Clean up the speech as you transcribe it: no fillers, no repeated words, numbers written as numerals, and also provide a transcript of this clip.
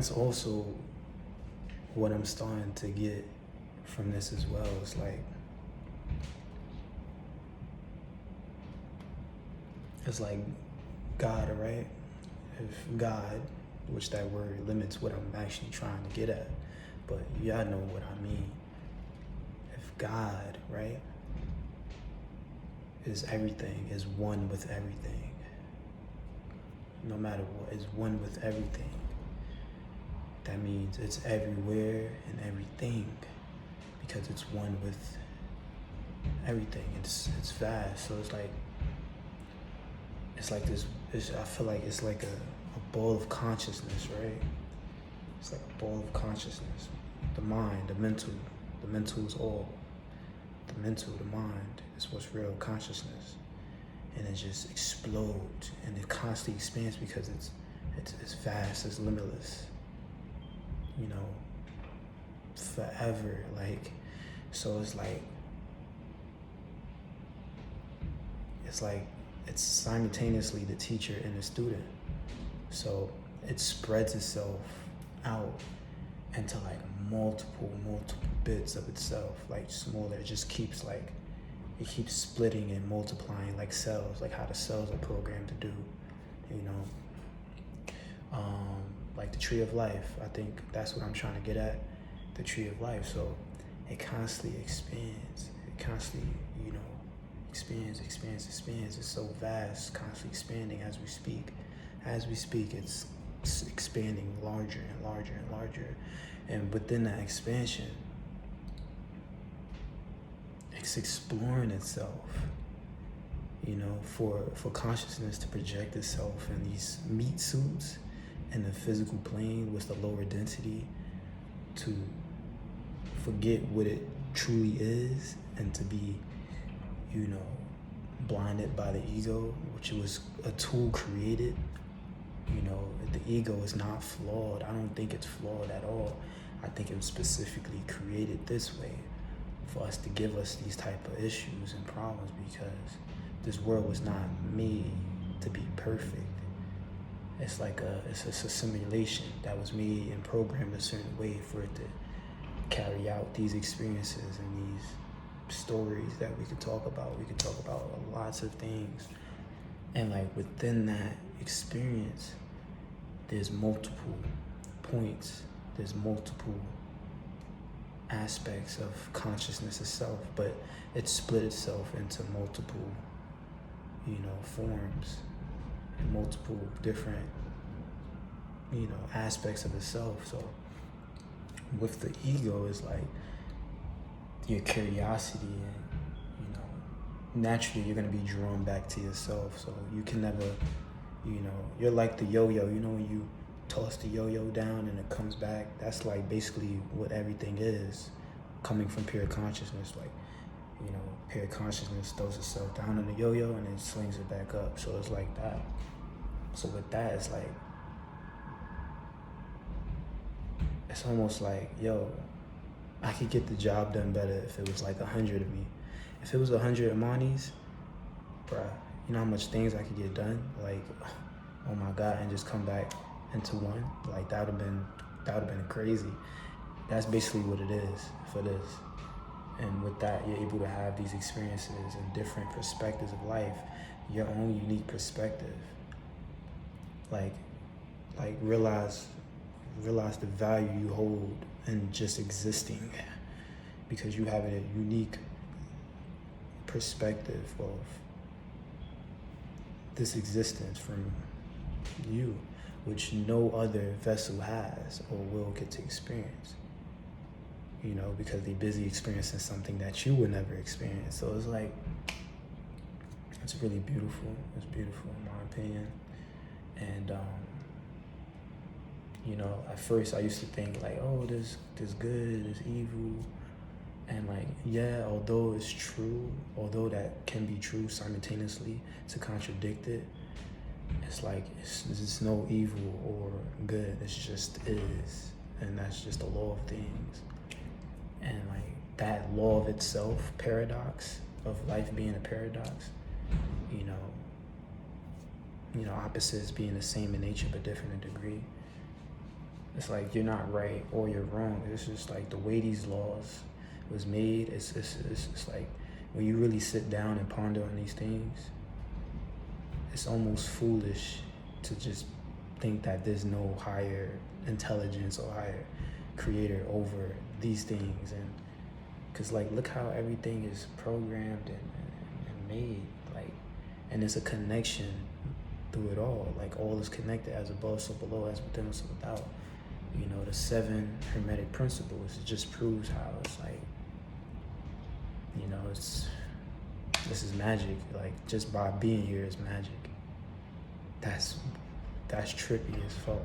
that's also what I'm starting to get from this as well. It's like God, right? If God, which that word limits what I'm actually trying to get at, but y'all know what I mean. If God, right, is everything, is one with everything, no matter what, is one with everything, that means it's everywhere and everything, because it's one with everything. It's vast. So it's like this. I feel like it's like a ball of consciousness, right? It's like a ball of consciousness. The mind, the mental is all. The mental, the mind is what's real consciousness, and it just explodes and it constantly expands because it's vast, it's limitless. You know, forever. So it's it's simultaneously the teacher and the student. So it spreads itself out into like multiple bits of itself, like smaller. It just keeps it keeps splitting and multiplying like cells, like how the cells are programmed to do, you know. Like the tree of life, I think that's what I'm trying to get at, the tree of life. So it constantly expands, it constantly, you know, expands. It's so vast, constantly expanding as we speak. As we speak, it's expanding larger and larger and larger. And within that expansion, it's exploring itself, you know, for consciousness to project itself in these meat suits in the physical plane with the lower density, to forget what it truly is and to be, you know, blinded by the ego, which was a tool created. You know, the ego is not flawed. I don't think it's flawed at all. I think it was specifically created this way for us to give us these type of issues and problems, because this world was not made to be perfect. It's a simulation that was made and programmed a certain way for it to carry out these experiences and these stories that we could talk about. We could talk about lots of things. And like within that experience, there's multiple points, there's multiple aspects of consciousness itself, but it split itself into multiple, you know, forms and multiple different, you know, aspects of itself. So with the ego, is like your curiosity, and, you know, naturally you're gonna be drawn back to yourself. So you can never, you know, you're like the yo-yo, you know, when you toss the yo-yo down and it comes back. That's like basically what everything is, coming from pure consciousness. Like, you know, pure consciousness throws itself down in the yo-yo and then slings it back up. So it's like that. So with that, it's like, it's almost like, yo, I could get the job done better if it was like 100 of me. If it was 100 Amanis, bruh, you know how much things I could get done? Like, oh my God, and just come back into one. Like that would have been crazy. That's basically what it is for this. And with that, you're able to have these experiences and different perspectives of life, your own unique perspective. Like realize the value you hold in just existing, because you have a unique perspective of this existence from you, which no other vessel has or will get to experience, you know, because they're busy experiencing something that you would never experience. So it's like, it's really beautiful. It's beautiful in my opinion. And you know, at first I used to think like, oh, there's good, there's evil. And like, yeah, although it's true, although that can be true simultaneously, to contradict it, it's like, it's no evil or good, it's just is. And that's just the law of things. And like that law of itself, paradox, of life being a paradox, you know, opposites being the same in nature but different in degree. It's like you're not right or you're wrong. It's just like the way these laws was made. It's like when you really sit down and ponder on these things, it's almost foolish to just think that there's no higher intelligence or higher creator over these things. And because like look how everything is programmed and made, like, and it's a connection through it all. Like all is connected, as above so below, as within so without. You know, the 7 hermetic principles, it just proves how it's like, you know, this is magic. Like just by being here is magic. That's trippy as fuck.